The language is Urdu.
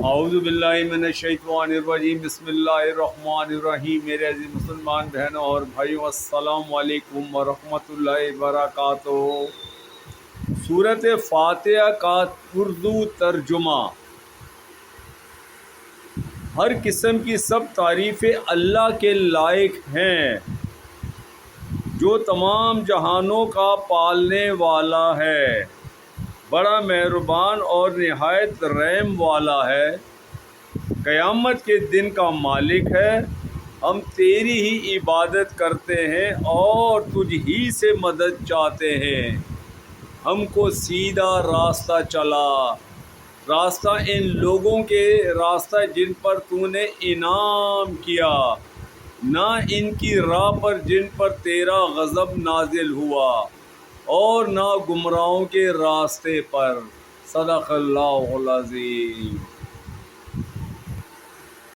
اعوذ باللہ من الشیطان الرجیم، بسم اللہ الرحمن الرحیم۔ میرے عزیز مسلمان بہنوں اور بھائیوں، السلام علیکم ورحمۃ اللہ وبرکاتہ۔ سورۃ فاتحہ کا اردو ترجمہ۔ ہر قسم کی سب تعریفیں اللہ کے لائق ہیں جو تمام جہانوں کا پالنے والا ہے، بڑا مہربان اور نہایت رحم والا ہے، قیامت کے دن کا مالک ہے۔ ہم تیری ہی عبادت کرتے ہیں اور تجھ ہی سے مدد چاہتے ہیں۔ ہم کو سیدھا راستہ چلا، راستہ ان لوگوں کے راستہ جن پر تو نے انعام کیا، نہ ان کی راہ پر جن پر تیرا غضب نازل ہوا، اور نہ گمراہوں کے راستے پر۔ صدق اللہ العظیم۔